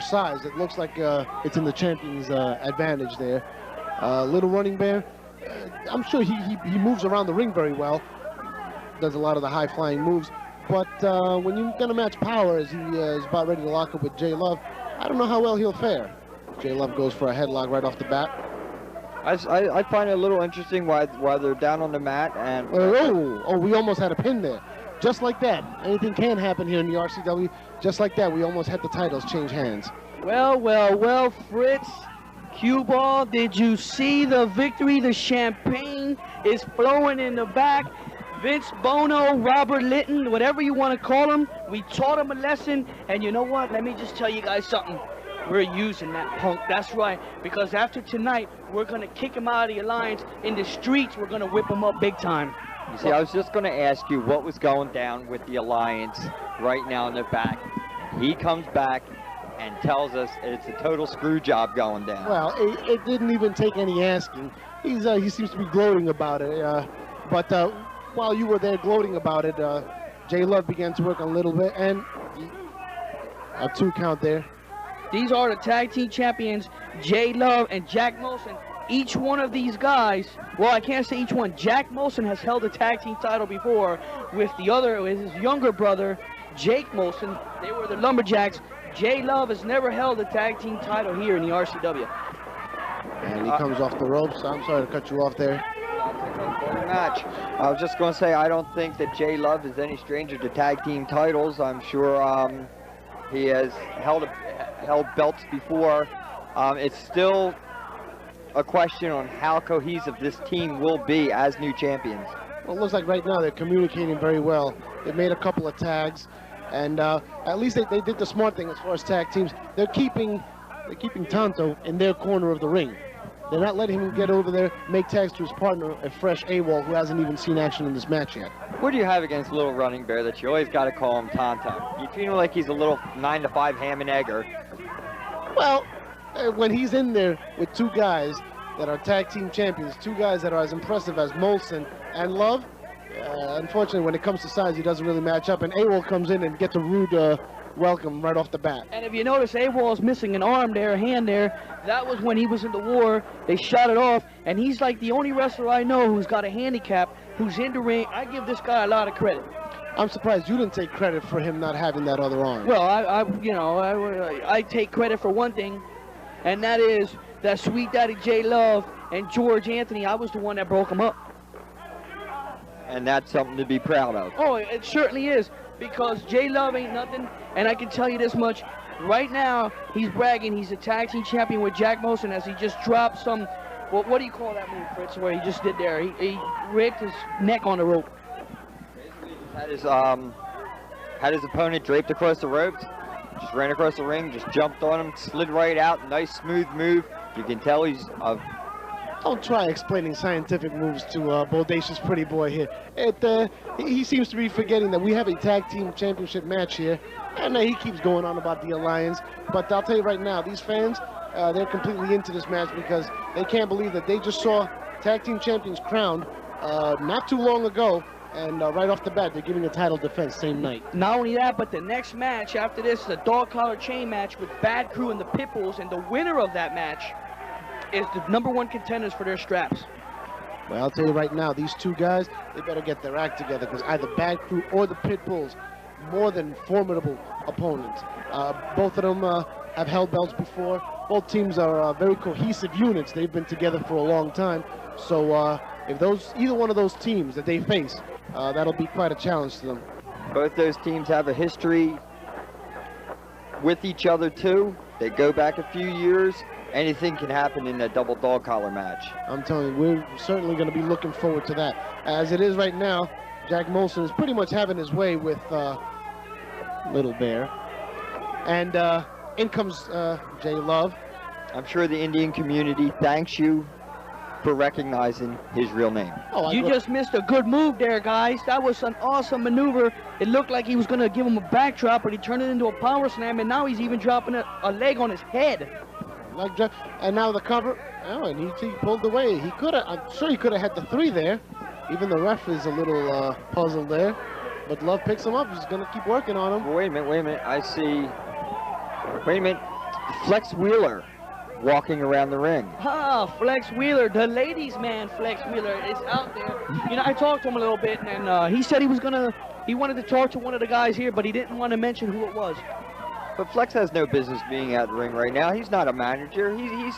size. It looks like it's in the champion's advantage there. Little running bear. I'm sure he moves around the ring very well. Does a lot of the high-flying moves. But when you're going to match power, as he is about ready to lock up with Jay Love, I don't know how well he'll fare. Jay Love goes for a headlock right off the bat. I find it a little interesting why they're down on the mat and... Oh, we almost had a pin there. Just like that. Anything can happen here in the RCW. Just like that, we almost had the titles change hands. Well, Fritz. Cue ball, did you see the victory? The champagne is flowing in the back. Vince Bono, Robert Litton, whatever you want to call him, we taught him a lesson. And you know what? Let me just tell you guys something. We're using that punk. That's right. Because after tonight, we're going to kick him out of the alliance. In the streets, we're going to whip him up big time. You see, I was just going to ask you what was going down with the alliance right now in the back. He comes back and tells us it's a total screw job going down. Well, it didn't even take any asking. He seems to be gloating about it. But while you were there gloating about it, Jay Love began to work a little bit, and a 2 count there. These are the tag team champions, Jay Love and Jak Molson. Each one of these guys, well, I can't say each one. Jak Molson has held the tag team title before with his younger brother, Jake Molson. They were the Lumberjacks. Jay Love has never held the tag team title here in the RCW. And he comes off the ropes. I'm sorry to cut you off there. Match. I was just going to say, I don't think that Jay Love is any stranger to tag team titles. I'm sure he has held belts before. It's still a question on how cohesive this team will be as new champions. Well, it looks like right now they're communicating very well. They made a couple of tags, and at least they did the smart thing as far as tag teams. They're keeping Tonto in their corner of the ring. They're not letting him get over there, make tags to his partner, a fresh AWOL who hasn't even seen action in this match yet. What do you have against Little Running Bear that you always got to call him Tonto? You feel like he's a little 9-to-5 ham and egger. Well, when he's in there with 2 guys that are tag team champions, 2 guys that are as impressive as Molson and Love, unfortunately, when it comes to size, he doesn't really match up. And AWOL comes in and gets a rude welcome right off the bat. And if you notice, AWOL is missing an arm there, a hand there. That was when he was in the war. They shot it off, and he's like the only wrestler I know who's got a handicap, who's in the ring. I give this guy a lot of credit. I'm surprised you didn't take credit for him not having that other arm. Well, I take credit for one thing, and that is that Sweet Daddy Jay Love and George Anthony. I was the one that broke him up. And that's something to be proud of. Oh, it certainly is, because Jay Love ain't nothing, and I can tell you this much. Right now, he's bragging he's a tag team champion with Jak Molson as he just dropped some, well, what do you call that move, Fritz, where he just did there? He ripped his neck on the rope. Had his opponent draped across the ropes, just ran across the ring, just jumped on him, slid right out, nice smooth move. You can tell he's Don't try explaining scientific moves to Bodacious Pretty Boy here. He seems to be forgetting that we have a tag team championship match here, and he keeps going on about the alliance. But I'll tell you right now, these fans, they're completely into this match because they can't believe that they just saw tag team champions crowned not too long ago, and right off the bat, they're giving a title defense same night. Not only that, but the next match after this is a dog collar chain match with Bad Crew and the Pitbulls, and the winner of that match is the #1 contenders for their straps. Well, I'll tell you right now, these 2 guys, they better get their act together because either Bad Crew or the Pitbulls, more than formidable opponents. Both of them have held belts before. Both teams are very cohesive units. They've been together for a long time. So if either one of those teams that they face, that'll be quite a challenge to them. Both those teams have a history with each other too. They go back a few years. Anything can happen in that double dog collar match. I'm telling you, we're certainly going to be looking forward to that. As it is right now, Jak Molson is pretty much having his way with Little Bear. And in comes Jay Love. I'm sure the Indian community thanks you for recognizing his real name. Oh, you just missed a good move there, guys. That was an awesome maneuver. It looked like he was going to give him a backdrop, but he turned it into a power slam, and now he's even dropping a leg on his head. And now the cover. Oh, and he pulled away. He could have. I'm sure he could have had the 3 there. Even the ref is a little puzzled there. But Love picks him up. He's going to keep working on him. Well, wait a minute. I see. Wait a minute. Flex Wheeler walking around the ring. Ah, Flex Wheeler, the ladies' man. Flex Wheeler is out there. You know, I talked to him a little bit, and he said he wanted to talk to one of the guys here, but he didn't want to mention who it was. But Flex has no business being out the ring right now. He's not a manager.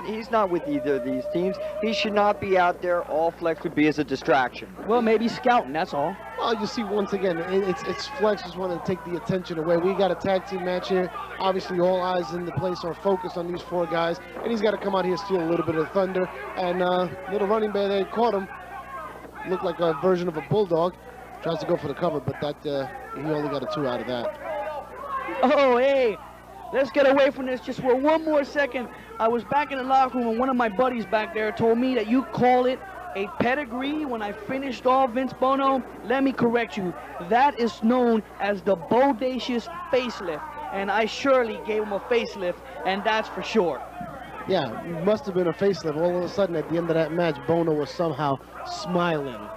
He's not with either of these teams. He should not be out there. All Flex would be is a distraction. Well, maybe scouting, that's all. Well, you see, once again, it's Flex just wanting to take the attention away. We got a tag team match here. Obviously, all eyes in the place are focused on these 4 guys, and he's got to come out here and steal a little bit of thunder. And little running bear, they caught him. Looked like a version of a bulldog. Tries to go for the cover, but that he only got a 2 out of that. Oh, hey, let's get away from this just for one more second. I was back in the locker room, and one of my buddies back there told me that you call it a pedigree when I finished off Vince Bono. Let me correct you. That is known as the bodacious facelift, and I surely gave him a facelift, and that's for sure. Yeah, must have been a facelift. All of a sudden, at the end of that match, Bono was somehow smiling.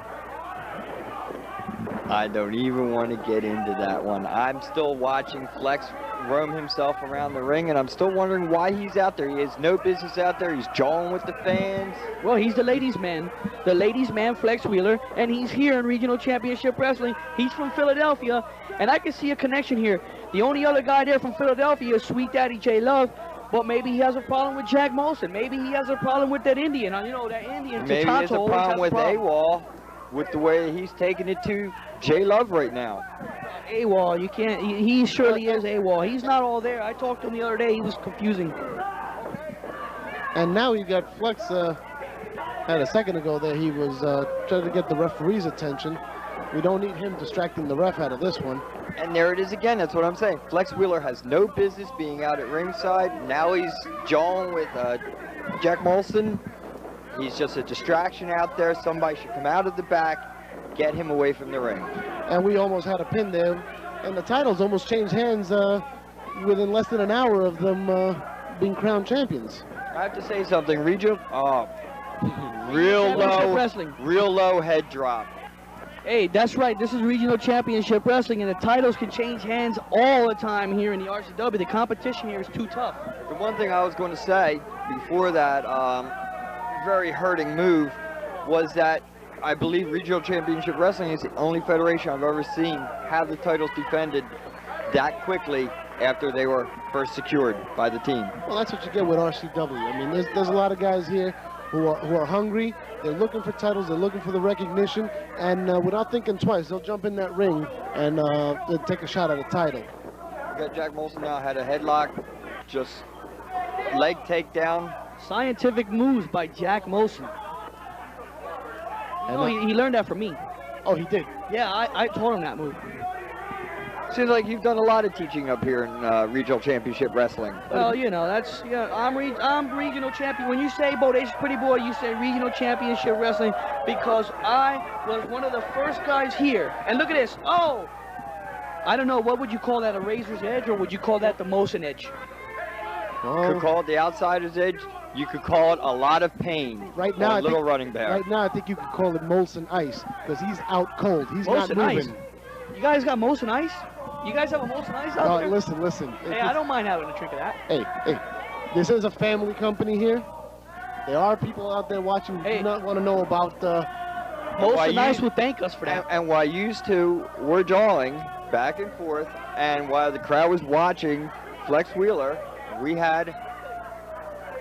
I don't even want to get into that one. I'm still watching Flex roam himself around the ring, and I'm still wondering why he's out there. He has no business out there. He's jawing with the fans. Well, he's the ladies' man. The ladies' man, Flex Wheeler, and he's here in Regional Championship Wrestling. He's from Philadelphia, and I can see a connection here. The only other guy there from Philadelphia is Sweet Daddy J Love, but maybe he has a problem with Jak Molson. Maybe he has a problem with that Indian. You know, that Indian. Maybe he has a problem with AWOL, with the way he's taking it to J Love right now. AWOL, you can't, he surely is AWOL. He's not all there. I talked to him the other day. He was confusing. And now you got Flex, had a second ago there, he was trying to get the referee's attention. We don't need him distracting the ref out of this one. And there it is again, that's what I'm saying. Flex Wheeler has no business being out at ringside. Now he's jawing with Jak Molson. He's just a distraction out there. Somebody should come out of the back, get him away from the ring. And we almost had a pin there, and the titles almost changed hands within less than an hour of them being crowned champions. I have to say something, real low head drop. Hey, that's right. This is Regional Championship Wrestling, and the titles can change hands all the time here in the RCW. The competition here is too tough. The one thing I was going to say before that very hurting move was that I believe Regional Championship Wrestling is the only federation I've ever seen have the titles defended that quickly after they were first secured by the team. Well, that's what you get with RCW. I mean, there's a lot of guys here who are hungry. They're looking for titles. They're looking for the recognition. And without thinking twice, they'll jump in that ring and they'll take a shot at a title. We got Jak Molson now, had a headlock, just leg takedown. Scientific moves by Jak Molson. Oh, he learned that from me. Oh, he did? Yeah, I taught him that move. Seems like you've done a lot of teaching up here in Regional Championship Wrestling. Well, you know, that's, yeah, I'm Regional Champion. When you say Bodacious Pretty Boy, you say Regional Championship Wrestling because I was one of the first guys here. And look at this. Oh! I don't know, what would you call that, a razor's edge, or would you call that the Molson edge? Could call it the outsider's edge. You could call it a lot of pain. Right now, running bear. Right now, I think you could call it Molson Ice because he's out cold. He's Molson not moving. Ice. You guys got Molson Ice? You guys have a Molson Ice out there? Listen. Hey, I don't mind having a drink of that. Hey, this is a family company here. There are people out there watching who do not want to know about Molson Ice would thank us for that. And while you two were jawing back and forth, and while the crowd was watching Flex Wheeler, we had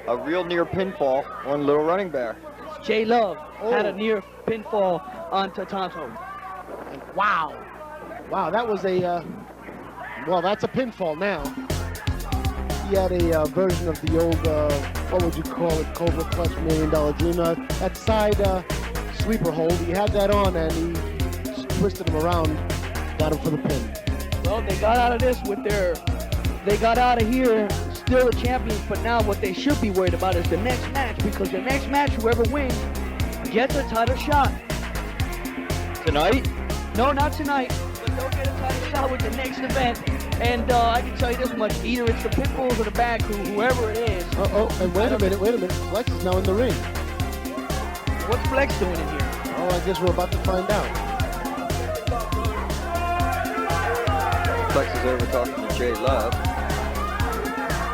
a real near pinfall on Little Running Bear. J Love had a near pinfall on Tatanto. Wow, that was a, well, that's a pinfall now. He had a version of the old, what would you call it, Cobra Clutch $1 Million Dream. That side sleeper hold, he had that on and he twisted him around, got him for the pin. Well, they got out of this with they got out of here still the champions, but now what they should be worried about is the next match, because the next match, whoever wins, gets a title shot. Tonight? No, not tonight, but they'll get a title shot with the next event. And I can tell you this much, either it's the Pitbulls or the Bad Crew, whoever it is. And wait a minute, Flex is now in the ring. What's Flex doing in here? Oh, I guess we're about to find out. Flex is over talking to J Love.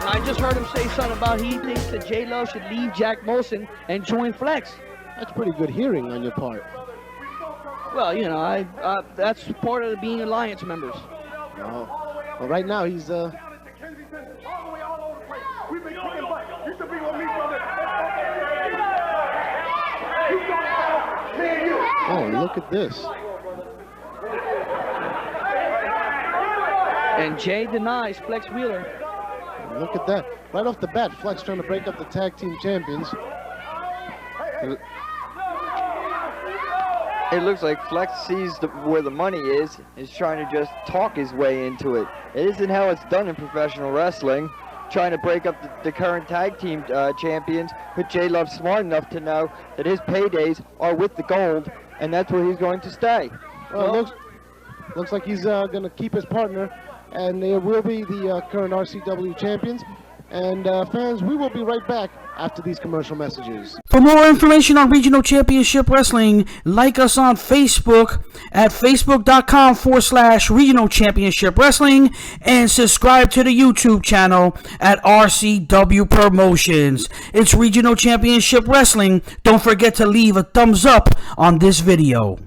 I just heard him say something about he thinks that J Love should leave Jak Molson and join Flex. That's pretty good hearing on your part. Well, you know, that's part of being Alliance members. Oh. Well, right now he's We've been kicking butt. You should be with me, brother. Oh, look at this. And Jay denies Flex Wheeler. Look at that. Right off the bat, Flex trying to break up the tag team champions. It looks like Flex sees where the money is trying to just talk his way into it. It isn't how it's done in professional wrestling, trying to break up the current tag team champions, but J Love's smart enough to know that his paydays are with the gold, and that's where he's going to stay. Well, it looks like he's going to keep his partner, and they will be the current RCW champions. And fans, we will be right back after these commercial messages. For more information on Regional Championship Wrestling, like us on Facebook at facebook.com/Regional Championship Wrestling, and subscribe to the YouTube channel at RCW Promotions. It's Regional Championship Wrestling. Don't forget to leave a thumbs up on this video.